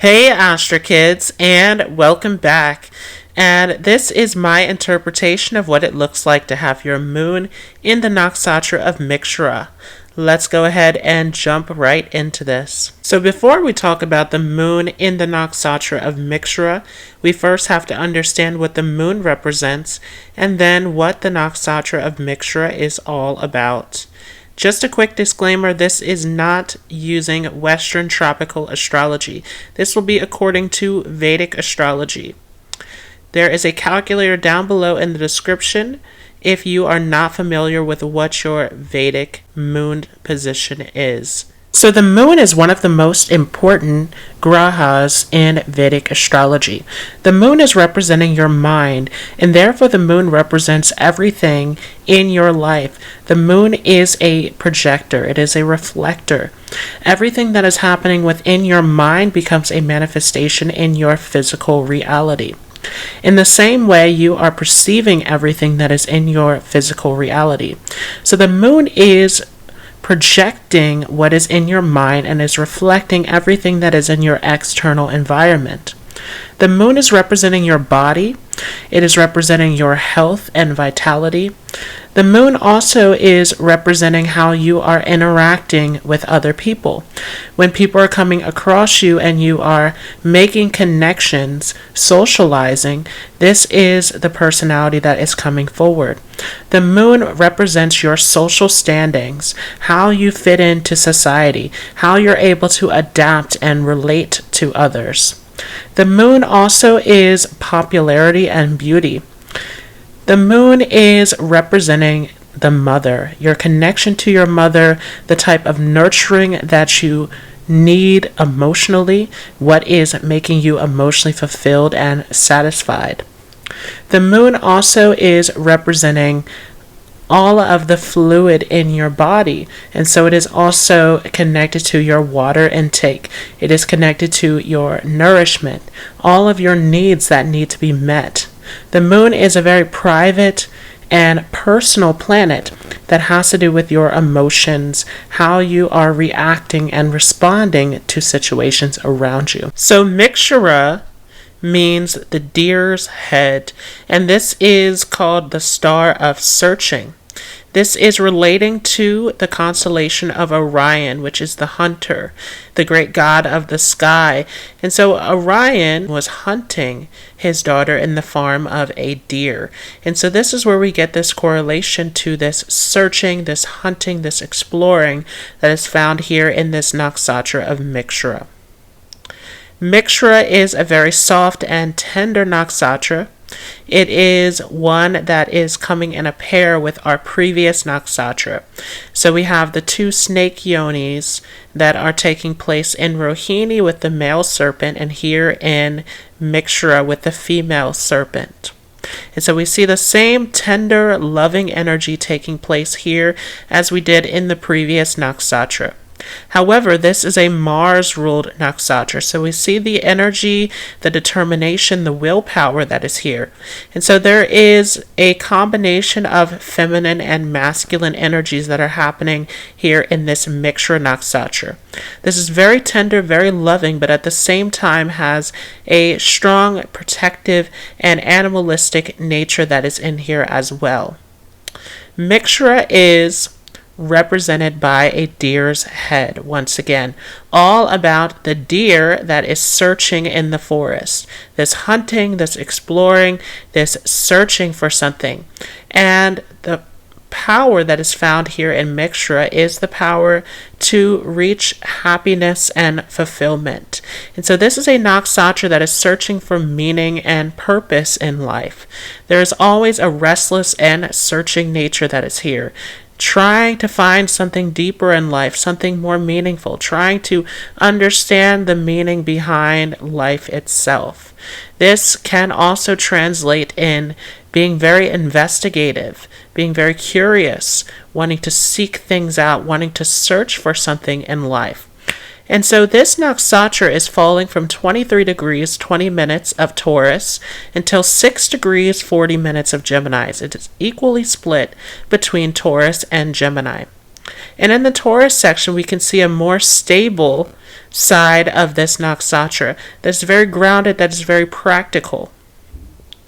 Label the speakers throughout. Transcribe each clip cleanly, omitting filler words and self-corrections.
Speaker 1: Hey Astra Kids, and welcome back. And this is my interpretation of what it looks like to have your moon in the nakshatra of Mrigashira. Let's go ahead and jump right into this. So before we talk about the moon in the nakshatra of Mrigashira, we first have to understand what the moon represents and then what the nakshatra of Mrigashira is all about. Just a quick disclaimer, this is not using Western tropical astrology. This will be according to Vedic astrology. There is a calculator down below in the description if you are not familiar with what your Vedic moon position is. So the moon is one of the most important grahas in Vedic astrology. The moon is representing your mind, and therefore the moon represents everything in your life. The moon is a projector. It is a reflector. Everything that is happening within your mind becomes a manifestation in your physical reality. In the same way, you are perceiving everything that is in your physical reality. So the moon is projecting what is in your mind and is reflecting everything that is in your external environment. The moon is representing your body. It is representing your health and vitality. The moon also is representing how you are interacting with other people. When people are coming across you and you are making connections, socializing, this is the personality that is coming forward. The moon represents your social standings, how you fit into society, how you're able to adapt and relate to others. The moon also is popularity and beauty. The moon is representing the mother, your connection to your mother, the type of nurturing that you need emotionally, what is making you emotionally fulfilled and satisfied. The moon also is representing all of the fluid in your body, and so it is also connected to your water intake. It is connected to your nourishment, all of your needs that need to be met. The moon is a very private and personal planet that has to do with your emotions, how you are reacting and responding to situations around you. So Mrigashira means the deer's head, and this is called the star of searching. This is relating to the constellation of Orion, which is the hunter, the great god of the sky. And so Orion was hunting his daughter in the form of a deer. And so this is where we get this correlation to this searching, this hunting, this exploring that is found here in this nakshatra of Mrigashira. Mrigashira is a very soft and tender nakshatra. It is one that is coming in a pair with our previous nakshatra. So we have the two snake yonis that are taking place in Rohini with the male serpent, and here in Mrigashira with the female serpent. And so we see the same tender, loving energy taking place here as we did in the previous nakshatra. However, this is a Mars-ruled nakshatra, so we see the energy, the determination, the willpower that is here. And so there is a combination of feminine and masculine energies that are happening here in this Mrigashira nakshatra. This is very tender, very loving, but at the same time has a strong, protective, and animalistic nature that is in here as well. Mrigashira is represented by a deer's head. Once again, all about the deer that is searching in the forest. This hunting, this exploring, this searching for something. And the power that is found here in Mrigashira is the power to reach happiness and fulfillment. And so this is a nakshatra that is searching for meaning and purpose in life. There is always a restless and searching nature that is here, trying to find something deeper in life, something more meaningful, trying to understand the meaning behind life itself. This can also translate in being very investigative, being very curious, wanting to seek things out, wanting to search for something in life. And so this nakshatra is falling from 23 degrees 20 minutes of Taurus until 6 degrees 40 minutes of Gemini. It is equally split between Taurus and Gemini. And in the Taurus section, we can see a more stable side of this nakshatra that's very grounded, that is very practical.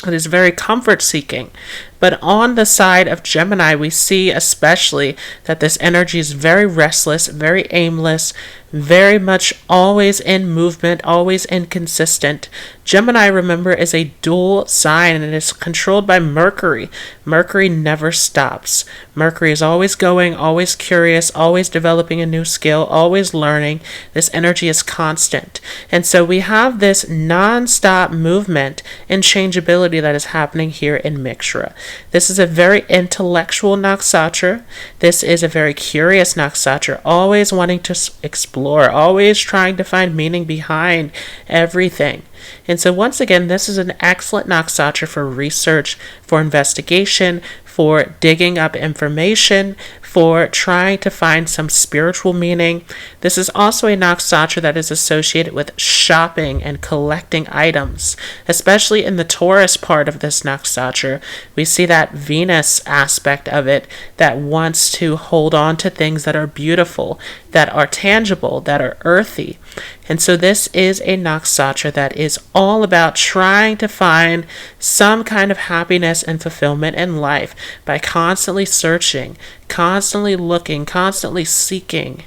Speaker 1: It is very comfort seeking. But on the side of Gemini, we see especially that this energy is very restless, very aimless, very much always in movement, always inconsistent. Gemini, remember, is a dual sign and it is controlled by Mercury. Mercury never stops. Mercury is always going, always curious, always developing a new skill, always learning. This energy is constant. And so we have this non-stop movement and changeability that is happening here in Mrigashira. This is a very intellectual nakshatra. This is a very curious nakshatra, always wanting to explore, always trying to find meaning behind everything. And so once again, this is an excellent nakshatra for research, for investigation, for digging up information, for trying to find some spiritual meaning. This is also a nakshatra that is associated with shopping and collecting items, especially in the Taurus part of this nakshatra. We see that Venus aspect of it that wants to hold on to things that are beautiful, that are tangible, that are earthy. And so this is a nakshatra that is all about trying to find some kind of happiness and fulfillment in life by constantly searching, constantly looking, constantly seeking.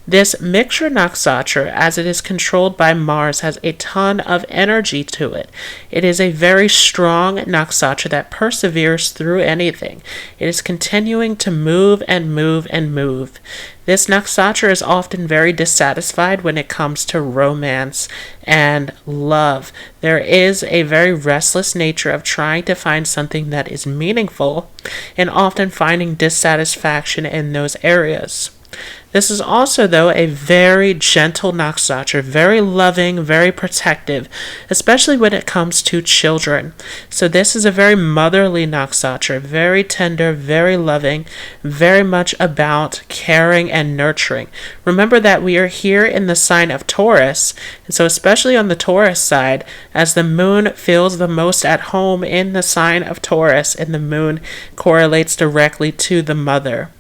Speaker 1: This Mrigashira nakshatra, as it is controlled by Mars, has a ton of energy to it. It is a very strong nakshatra that perseveres through anything. It is continuing to move and move and move. This nakshatra is often very dissatisfied when it comes to romance and love. There is a very restless nature of trying to find something that is meaningful and often finding dissatisfaction in those areas. This is also, though, a very gentle nakshatra, very loving, very protective, especially when it comes to children. So this is a very motherly nakshatra, very tender, very loving, very much about caring and nurturing. Remember that we are here in the sign of Taurus, and so especially on the Taurus side, as the moon feels the most at home in the sign of Taurus, and the moon correlates directly to the mother.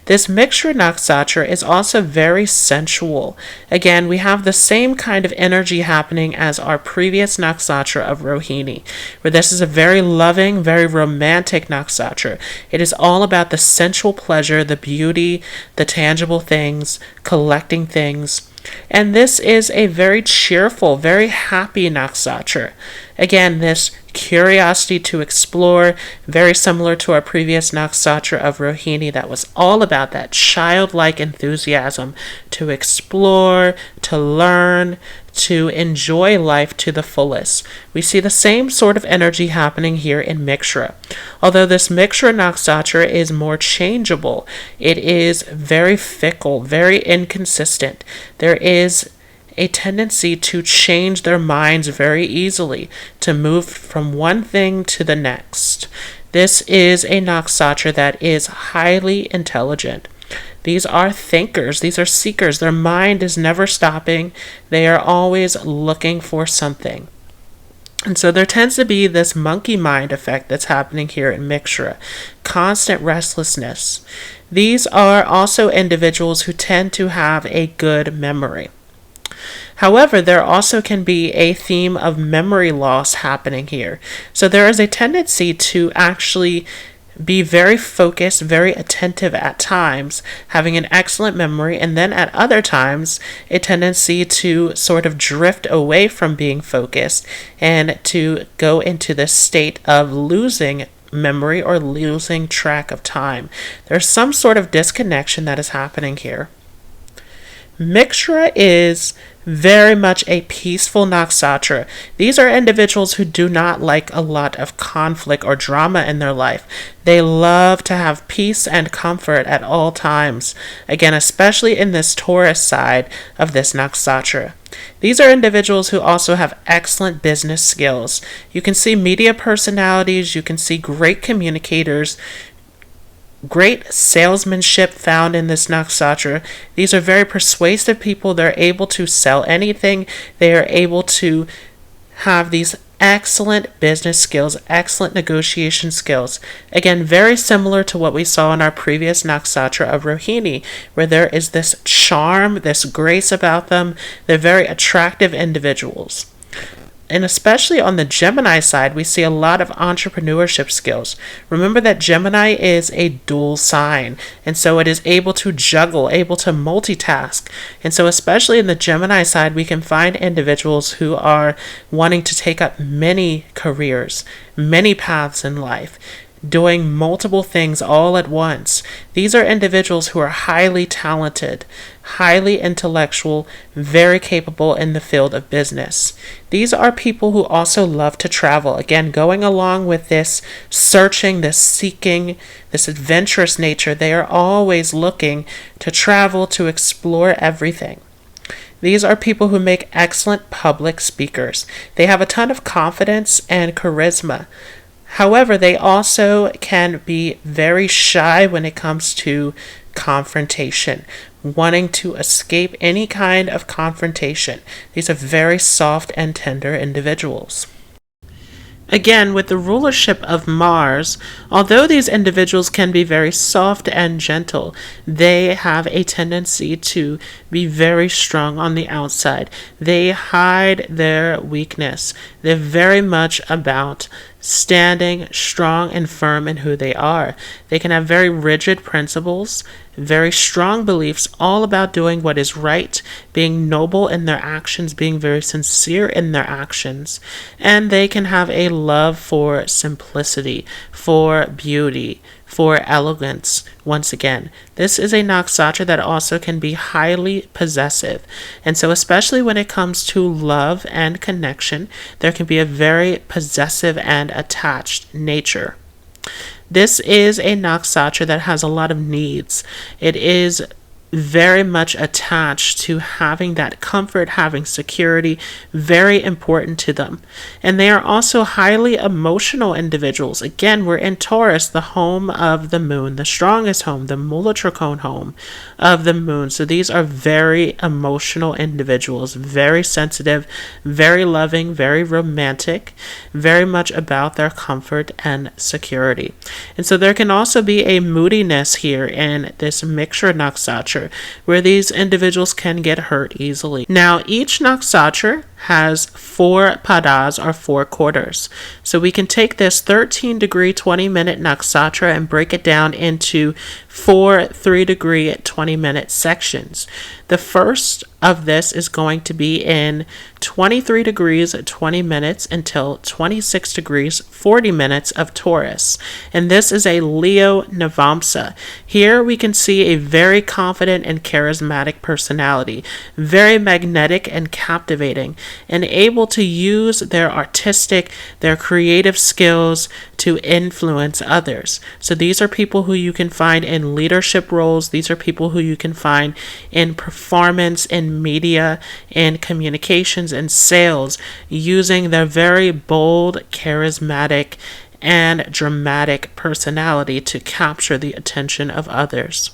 Speaker 1: This Mrigashira nakshatra is also very sensual. Again, we have the same kind of energy happening as our previous nakshatra of Rohini, where this is a very loving, very romantic nakshatra. It is all about the sensual pleasure, the beauty, the tangible things, collecting things. And this is a very cheerful, very happy nakshatra. Again, this curiosity to explore, very similar to our previous nakshatra of Rohini, that was all about that childlike enthusiasm to explore, to learn, to enjoy life to the fullest. We see the same sort of energy happening here in Mrigashira. Although this Mrigashira nakshatra is more changeable, it is very fickle, very inconsistent. There is a tendency to change their minds very easily, to move from one thing to the next. This is a nakshatra that is highly intelligent. These are thinkers, these are seekers. Their mind is never stopping. They are always looking for something. And so there tends to be this monkey mind effect that's happening here in Mrigashira. Constant restlessness. These are also individuals who tend to have a good memory. However, there also can be a theme of memory loss happening here. So there is a tendency to actually be very focused, very attentive at times, having an excellent memory, and then at other times, a tendency to sort of drift away from being focused and to go into this state of losing memory or losing track of time. There's some sort of disconnection that is happening here. Mrigashira is very much a peaceful nakshatra. These are individuals who do not like a lot of conflict or drama in their life. They love to have peace and comfort at all times. Again, especially in this Taurus side of this nakshatra. These are individuals who also have excellent business skills. You can see media personalities, you can see great communicators, great salesmanship found in this nakshatra. These are very persuasive people. They're able to sell anything. They are able to have these excellent business skills, excellent negotiation skills. Again, very similar to what we saw in our previous nakshatra of Rohini, where there is this charm, this grace about them. They're very attractive individuals. And especially on the Gemini side, we see a lot of entrepreneurship skills. Remember that Gemini is a dual sign, and so it is able to juggle, able to multitask. And so especially in the Gemini side, we can find individuals who are wanting to take up many careers, many paths in life, doing multiple things all at once. These are individuals who are highly talented, highly intellectual, very capable in the field of business. These are people who also love to travel. Again, going along with this searching, this seeking, this adventurous nature, they are always looking to travel, to explore everything. These are people who make excellent public speakers. They have a ton of confidence and charisma. However, they also can be very shy when it comes to confrontation, wanting to escape any kind of confrontation. These are very soft and tender individuals. Again, with the rulership of Mars, although these individuals can be very soft and gentle, they have a tendency to be very strong on the outside. They hide their weakness. They're very much about standing strong and firm in who they are. They can have very rigid principles, very strong beliefs, all about doing what is right, being noble in their actions, being very sincere in their actions. And they can have a love for simplicity, for beauty, for elegance. Once again, this is a nakshatra that also can be highly possessive. And so especially when it comes to love and connection, there can be a very possessive and attached nature. This is a nakshatra that has a lot of needs. It is very much attached to having that comfort, having security, very important to them. And they are also highly emotional individuals. Again, we're in Taurus, the home of the moon, the strongest home, the Mulatrikon home of the moon. So these are very emotional individuals, very sensitive, very loving, very romantic, very much about their comfort and security. And so there can also be a moodiness here in this mixture nakshatra, where these individuals can get hurt easily. Now, each nakshatra has 4 padas, or 4 quarters. So we can take this 13-degree 20-minute nakshatra and break it down into 4 3-degree 20-minute sections. The first of this is going to be in 23 degrees 20 minutes until 26 degrees 40 minutes of Taurus. And this is a Leo Navamsa. Here we can see a very confident and charismatic personality, very magnetic and captivating, and able to use their artistic, their creative skills to influence others. So these are people who you can find in leadership roles. These are people who you can find in performance, in media, in communications, and sales, using their very bold, charismatic, and dramatic personality to capture the attention of others.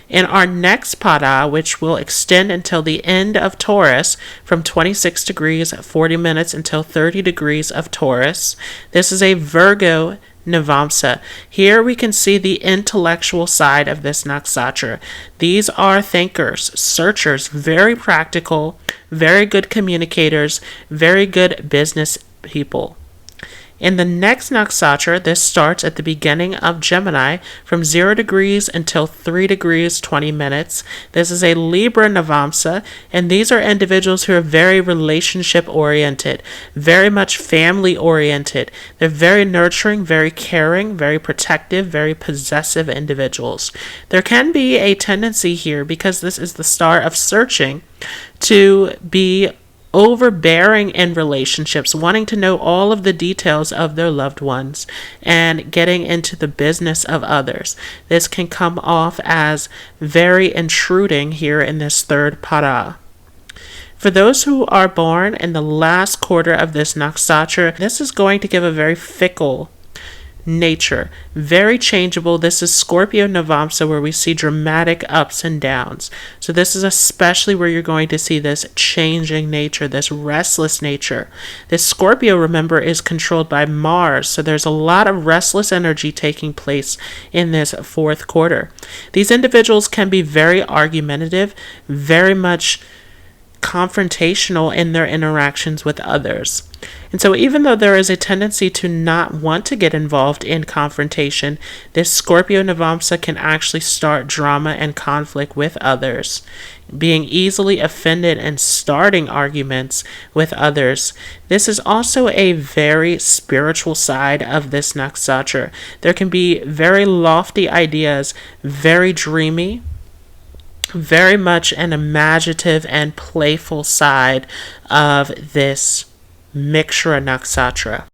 Speaker 1: In our next pada, which will extend until the end of Taurus, from 26 degrees 40 minutes until 30 degrees of Taurus, this is a Virgo Navamsa. Here we can see the intellectual side of this nakshatra. These are thinkers, searchers, very practical, very good communicators, very good business people. In the next nakshatra, this starts at the beginning of Gemini from 0 degrees until 3 degrees 20 minutes. This is a Libra Navamsa, and these are individuals who are very relationship oriented, very much family oriented. They're very nurturing, very caring, very protective, very possessive individuals. There can be a tendency here, because this is the star of searching, to be overbearing in relationships, wanting to know all of the details of their loved ones and getting into the business of others. This can come off as very intruding here in this third pada. For those who are born in the last quarter of this nakshatra, this is going to give a very fickle nature, very changeable. This is Scorpio Navamsa, where we see dramatic ups and downs. So this is especially where you're going to see this changing nature, this restless nature. This Scorpio, remember, is controlled by Mars, so there's a lot of restless energy taking place in this fourth quarter. These individuals can be very argumentative, very much confrontational in their interactions with others. And so even though there is a tendency to not want to get involved in confrontation, this Scorpio Navamsa can actually start drama and conflict with others, being easily offended and starting arguments with others. This is also a very spiritual side of this nakshatra. There can be very lofty ideas, very dreamy, very much an imaginative and playful side of this Mrigashira nakshatra.